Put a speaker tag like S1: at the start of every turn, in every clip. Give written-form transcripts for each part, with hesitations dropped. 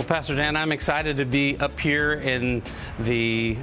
S1: Pastor Dan, I'm excited to be up here in the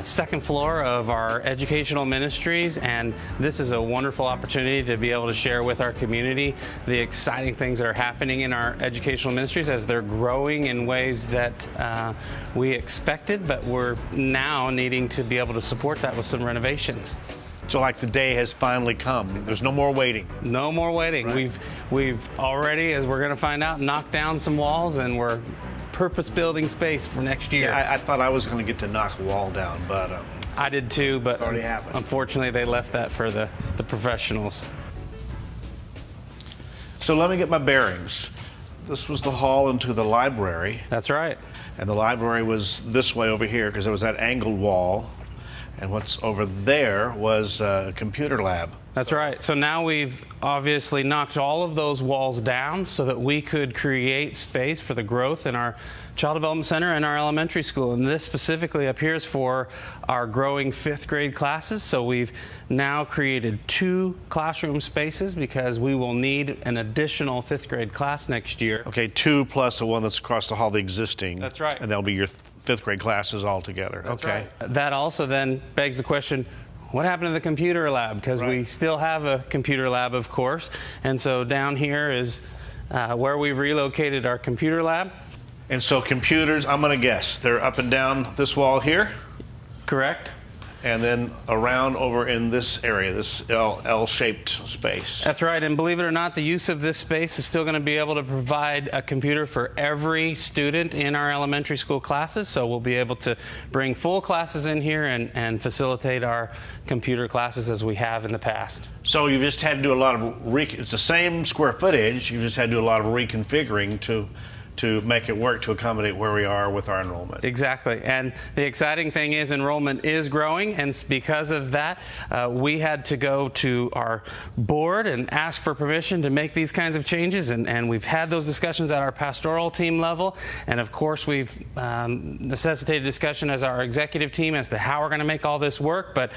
S1: second floor of our Educational Ministries, and this is a wonderful opportunity to be able to share with our community the exciting things that are happening in our Educational Ministries as they're growing in ways that we expected, but we're now needing to be able to support that with some renovations.
S2: So like the day has finally come. There's no more waiting.
S1: No more waiting.
S2: Right.
S1: We've already, as we're going to find out, knocked down some walls, and we're purpose building space for next year.
S2: Yeah, I thought I was going to get to knock a wall down, but
S1: I did too, but
S2: it's already happened.
S1: Unfortunately they left that for the professionals.
S2: So let me get my bearings. This was the hall into the library.
S1: That's right.
S2: And the library was this way over here because there was that angled wall. And what's over there was a computer lab.
S1: That's right. So now we've obviously knocked all of those walls down so that we could create space for the growth in our Child Development Center and our elementary school. And this specifically appears for our growing fifth grade classes. So we've now created 2 classroom spaces because we will need an additional fifth grade class next year.
S2: Okay, 2 plus the one that's across the hall, the existing.
S1: That's right.
S2: And that'll be your fifth grade classes all together.
S1: That's
S2: okay.
S1: Right. That also then begs the question, what happened to the computer lab? Because we still have a computer lab, of course. And so down here is where we've relocated our computer lab.
S2: And so computers, I'm going to guess, they're up and down this wall here?
S1: Correct.
S2: And then around over in this area, this L-shaped space.
S1: That's right, and believe it or not, the use of this space is still going to be able to provide a computer for every student in our elementary school classes, so we'll be able to bring full classes in here and facilitate our computer classes as we have in the past.
S2: So you just had to do a lot of, it's the same square footage, you just had to do a lot of reconfiguring to make it work to accommodate where we are with our enrollment.
S1: Exactly, and the exciting thing is enrollment is growing, and because of that, we had to go to our board and ask for permission to make these kinds of changes, and we've had those discussions at our pastoral team level, and of course we've necessitated discussion as our executive team as to how we're going to make all this work, but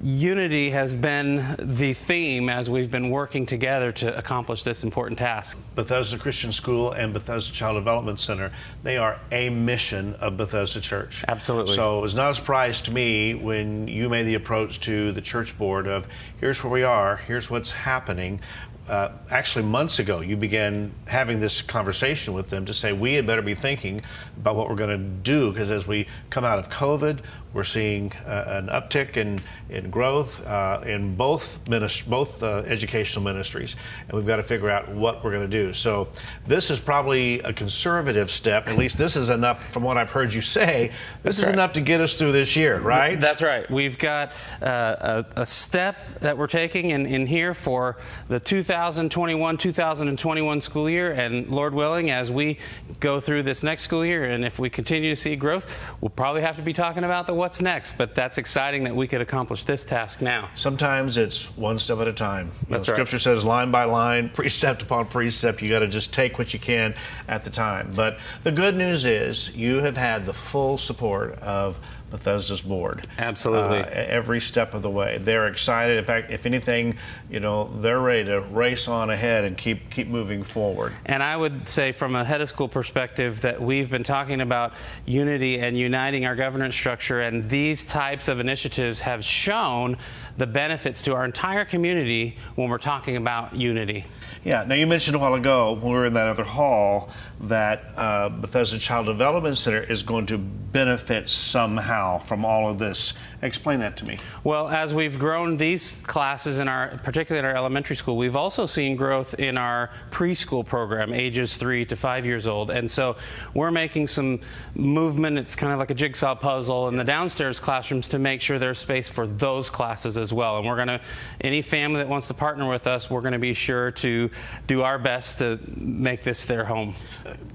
S1: unity has been the theme as we've been working together to accomplish this important task.
S2: Bethesda Christian School and Bethesda Child Development Center, they are a mission of Bethesda Church.
S1: Absolutely.
S2: So it was not a surprise to me when you made the approach to the church board of, here's where we are, here's what's happening. Actually, months ago, you began having this conversation with them to say we had better be thinking about what we're going to do, because as we come out of COVID, we're seeing an uptick in growth in both educational ministries, and we've got to figure out what we're going to do. So this is probably a conservative step. At least this is enough, from what I've heard you say, this is enough to get us through this year, right?
S1: That's right. We've got a step that we're taking in here for the 2021 school year, and Lord willing, as we go through this next school year, and if we continue to see growth, we'll probably have to be talking about the what's next, but that's exciting that we could accomplish this task now.
S2: Sometimes it's one step at a time.
S1: That's right.
S2: Scripture says line by line, precept upon precept, you got to just take what you can at the time. But the good news is you have had the full support of Bethesda's board.
S1: Absolutely.
S2: Every step of the way. They're excited. In fact, if anything, they're ready to race on ahead and keep moving forward.
S1: And I would say from a head of school perspective that we've been talking about unity and uniting our governance structure, and these types of initiatives have shown the benefits to our entire community when we're talking about unity.
S2: Yeah. Now, you mentioned a while ago when we were in that other hall that Bethesda Child Development Center is going to benefit somehow from all of this. Explain that to me.
S1: Well, as we've grown these classes particularly in our elementary school, we've also seen growth in our preschool program, ages 3 to 5 years old. And so we're making some movement. It's kind of like a jigsaw puzzle in the downstairs classrooms to make sure there's space for those classes as well. And we're going to, any family that wants to partner with us, we're going to be sure to do our best to make this their home.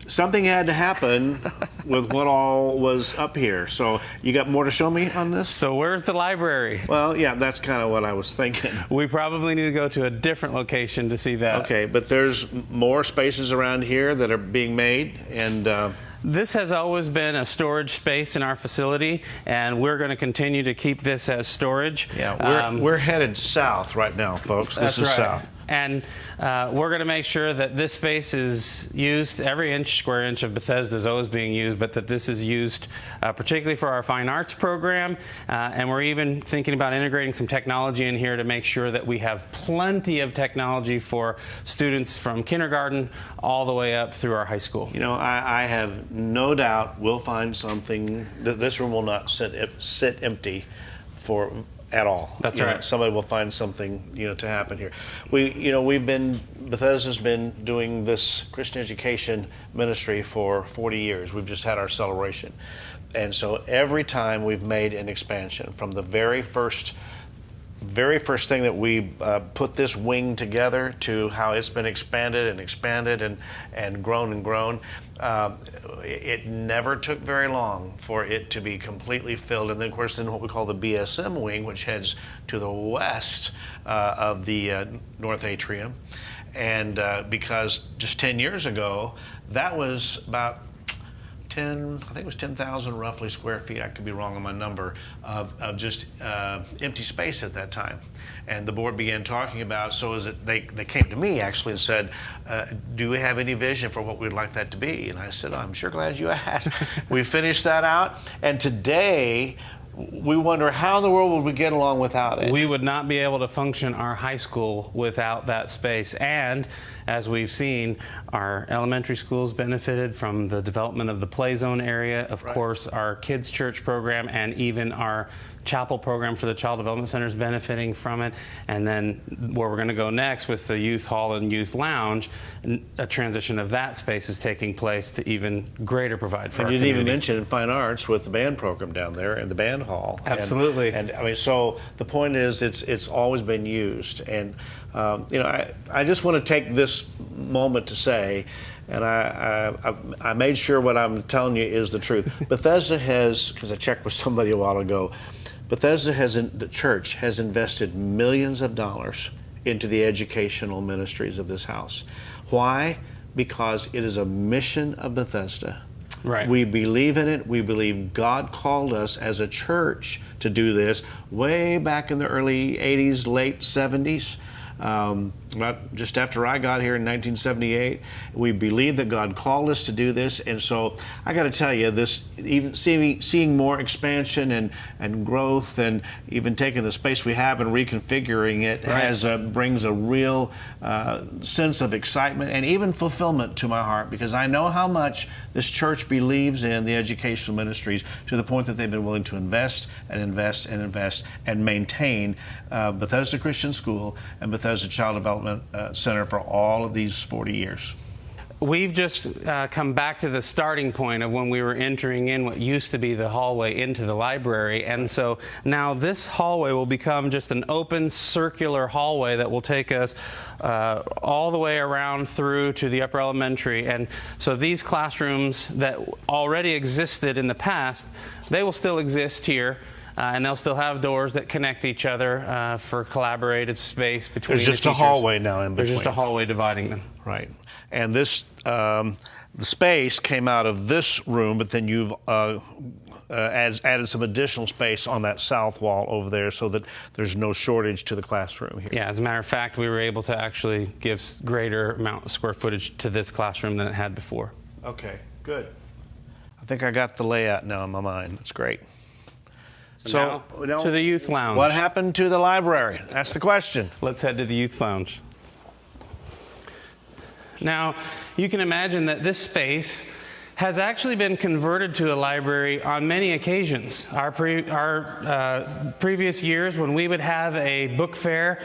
S2: Something had to happen with what all was up here. So you got more to show me on this?
S1: So where's the library?
S2: Well, yeah, that's kind of what I was thinking.
S1: We probably need to go to a different location to see that.
S2: Okay, but there's more spaces around here that are being made, and
S1: this has always been a storage space in our facility, and we're going to continue to keep this as storage.
S2: Yeah, we're headed south right now, folks. This is
S1: right.
S2: south.
S1: And we're going to make sure that this space is used. Every square inch of Bethesda is always being used, but that this is used particularly for our fine arts program. And we're even thinking about integrating some technology in here to make sure that we have plenty of technology for students from kindergarten all the way up through our high school.
S2: You know, I have no doubt we'll find something. This room will not sit empty at all.
S1: That's right.
S2: Somebody will find something, to happen here. Bethesda's been doing this Christian education ministry for 40 years. We've just had our celebration. And so every time we've made an expansion, from the very first thing that we put this wing together to how it's been expanded and grown, it never took very long for it to be completely filled. And then, of course, what we call the BSM wing, which heads to the west of the north atrium. And because just 10 years ago, that was about 10,000 roughly square feet, I could be wrong on my number, of just empty space at that time. And the board began talking about, they came to me actually and said, do we have any vision for what we'd like that to be? And I said, I'm sure glad you asked. We finished that out, and today we wonder how in the world would we get along without it.
S1: We would not be able to function our high school without that space. And as we've seen, our elementary schools benefited from the development of the play zone area. Of course, our kids' church program and even our chapel program for the Child Development Center is benefiting from it. And then where we're going to go next with the youth hall and youth lounge, a transition of that space is taking place to even greater provide for our community.
S2: You didn't even mention in fine arts with the band program down there and the band hall.
S1: Absolutely.
S2: And I mean, so the point is, it's always been used. And I just want to take this moment to say, and I made sure what I'm telling you is the truth. Bethesda has, because I checked with somebody a while ago, the church has invested millions of dollars into the educational ministries of this house. Why? Because it is a mission of Bethesda.
S1: Right.
S2: We believe in it. We believe God called us as a church to do this way back in the early 80s, late 70s. About just after I got here in 1978, we believed that God called us to do this, and so I got to tell you, this even seeing more expansion and growth, and even taking the space we have and reconfiguring it brings a real sense of excitement and even fulfillment to my heart, because I know how much this church believes in the educational ministries, to the point that they've been willing to invest and maintain Bethesda Christian School and Bethesda Child Development Center for all of these 40 years.
S1: We've just come back to the starting point of when we were entering in what used to be the hallway into the library. And so now this hallway will become just an open circular hallway that will take us all the way around through to the upper elementary. And so these classrooms that already existed in the past, they will still exist here. And they'll still have doors that connect each other for collaborative space between the teachers.
S2: There's just a hallway now in between.
S1: There's just a hallway dividing them.
S2: Right. And this, the space came out of this room, but then you've added some additional space on that south wall over there, so that there's no shortage to the classroom here.
S1: Yeah, as a matter of fact, we were able to actually give greater amount of square footage to this classroom than it had before.
S2: Okay, good. I think I got the layout now in my mind. That's great.
S1: So now, to the youth lounge.
S2: What happened to the library? That's the question.
S1: Let's head to the youth lounge. Now, you can imagine that this space has actually been converted to a library on many occasions. Our previous years, when we would have a book fair,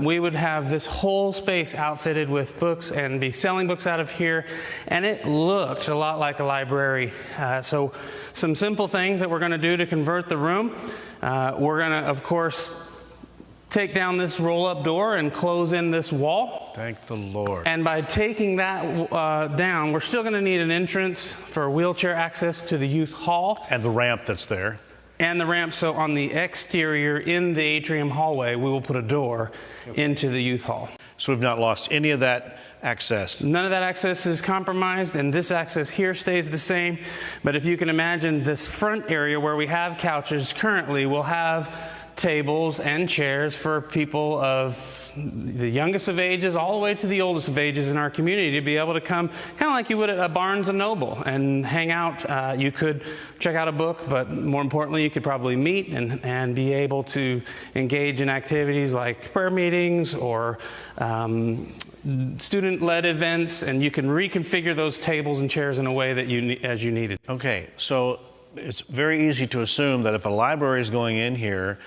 S1: we would have this whole space outfitted with books and be selling books out of here, and it looked a lot like a library. So some simple things that we're going to do to convert the room. We're going to, of course, take down this roll-up door and close in this wall.
S2: Thank the Lord.
S1: And by taking that down, we're still going to need an entrance for wheelchair access to the youth hall.
S2: And the ramp that's there.
S1: And the ramp. So on the exterior in the atrium hallway, we will put a door into the youth hall.
S2: So we've not lost any of that access.
S1: None of that access is compromised, and this access here stays the same. But if you can imagine this front area where we have couches currently, we'll have tables and chairs for people of the youngest of ages all the way to the oldest of ages in our community to be able to come kind of like you would at a Barnes & Noble and hang out. You could check out a book, but more importantly, you could probably meet and be able to engage in activities like prayer meetings or student-led events, and you can reconfigure those tables and chairs in a way that as you need it.
S2: Okay, so it's very easy to assume that if a library is going in here,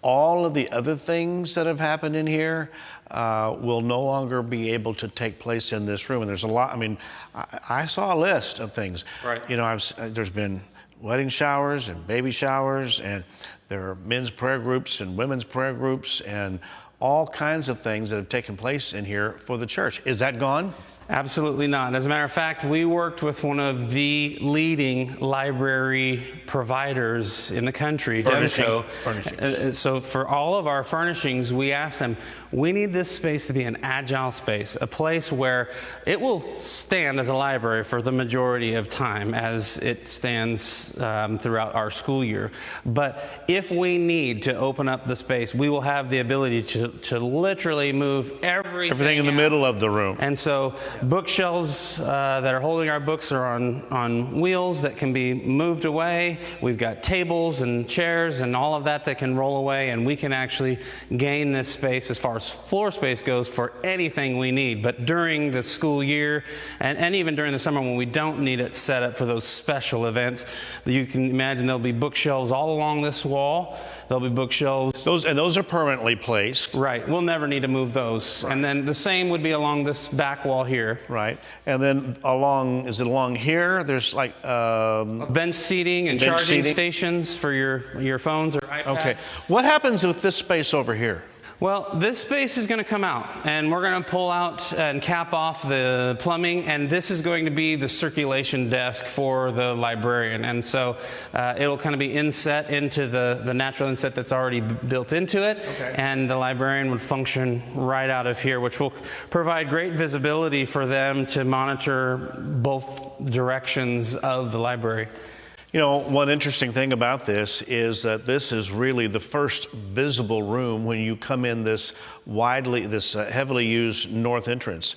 S2: all of the other things that have happened in here will no longer be able to take place in this room. And there's a lot, I mean, I saw a list of things.
S1: Right.
S2: You know, there's been wedding showers and baby showers, and there are men's prayer groups and women's prayer groups and all kinds of things that have taken place in here for the church. Is that gone?
S1: Absolutely not. As a matter of fact, we worked with one of the leading library providers in the country,
S2: Furnishings.
S1: So for all of our furnishings, we asked them, we need this space to be an agile space, a place where it will stand as a library for the majority of time as it stands throughout our school year. But if we need to open up the space, we will have the ability to literally move everything
S2: in the middle of the room.
S1: And so bookshelves that are holding our books are on wheels that can be moved away. We've got tables and chairs and all of that can roll away, and we can actually gain this space as far as floor space goes for anything we need. But during the school year and even during the summer when we don't need it set up for those special events, you can imagine there'll be bookshelves all along this wall. There'll be bookshelves.
S2: Those are permanently placed.
S1: Right. We'll never need to move those. Right. And then the same would be along this back wall here.
S2: Right. And then is it along here? There's like
S1: bench seating and charging stations for your phones or iPads.
S2: Okay. What happens with this space over here?
S1: Well, this space is going to come out, and we're going to pull out and cap off the plumbing, and this is going to be the circulation desk for the librarian. And so it'll kind of be inset into the natural inset that's already built into it, and the librarian would function right out of here, which will provide great visibility for them to monitor both directions of the library.
S2: You know, one interesting thing about this is that this is really the first visible room when you come in this heavily used north entrance.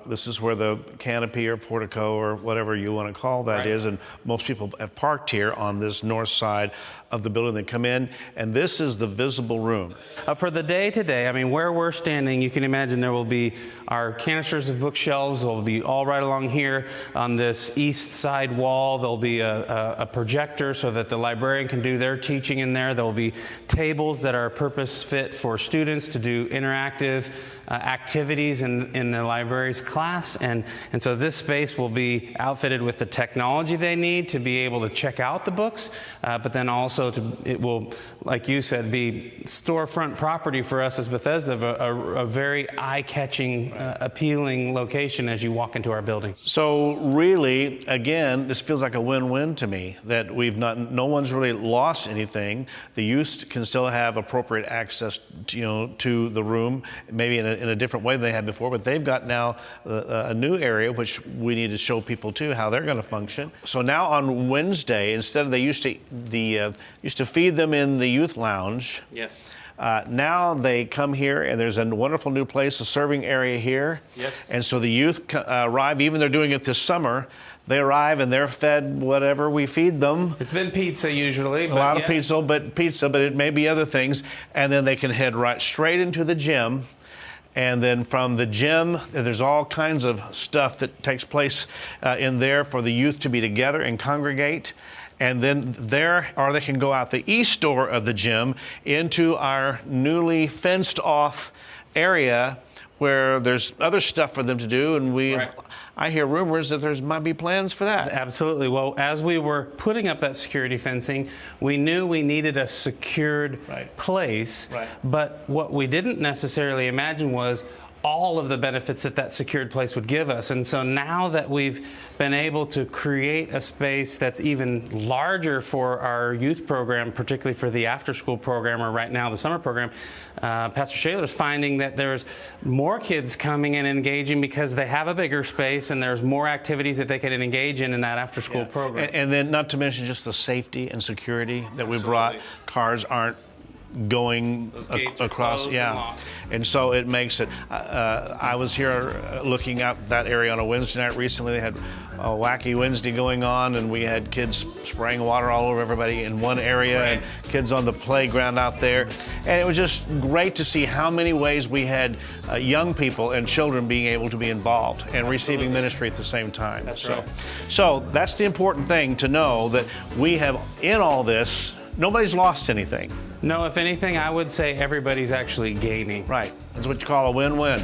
S2: This is where the canopy or portico or whatever you want to call that is, and most people have parked here on this north side of the building. They come in, and this is the visible room.
S1: For the day today, I mean, where we're standing, you can imagine there will be our canisters of bookshelves. They'll be all right along here on this east side wall. There'll be a projector so that the librarian can do their teaching in there. There'll be tables that are purpose fit for students to do interactive activities in the library's class, and so this space will be outfitted with the technology they need to be able to check out the books, but then also it will, like you said, be storefront property for us as Bethesda, a very eye-catching, appealing location as you walk into our building.
S2: So really, again, this feels like a win-win to me, that no one's really lost anything. The youth can still have appropriate access to the room, maybe in a different way than they had before, but they've got now a new area which we need to show people too how they're going to function. So now on Wednesday, instead of they used to feed them in the youth lounge.
S1: Yes.
S2: Now they come here, and there's a wonderful new place, a serving area here.
S1: Yes.
S2: And so the youth arrive, even they're doing it this summer. They arrive and they're fed whatever we feed them.
S1: It's been pizza usually.
S2: A lot of pizza, but it may be other things. And then they can head right straight into the gym. And then from the gym, there's all kinds of stuff that takes place in there for the youth to be together and congregate. And then they can go out the east door of the gym into our newly fenced off area where there's other stuff for them to do, and I hear rumors that there might be plans for that.
S1: Absolutely. Well, as we were putting up that security fencing, we knew we needed a secured place, but what we didn't necessarily imagine was all of the benefits that secured place would give us. And so now that we've been able to create a space that's even larger for our youth program, particularly for the after-school program, or right now the summer program, Pastor Shaler's finding that there's more kids coming and engaging because they have a bigger space and there's more activities that they can engage in that after-school program.
S2: And then not to mention just the safety and security that we brought. Cars aren't going
S1: Those gates are
S2: across.
S1: closed
S2: Yeah.
S1: and locked.
S2: And so it makes it. I was here looking at that area on a Wednesday night recently. They had a wacky Wednesday going on, and we had kids spraying water all over everybody in one area,
S1: Right.
S2: and kids on the playground out there. And it was just great to see how many ways we had young people and children being able to be involved and receiving ministry at the same time.
S1: That's
S2: so,
S1: right.
S2: so that's the important thing to know, that we have in all this. Nobody's lost anything.
S1: No, if anything, I would say everybody's actually gaining.
S2: Right. That's what you call a win-win.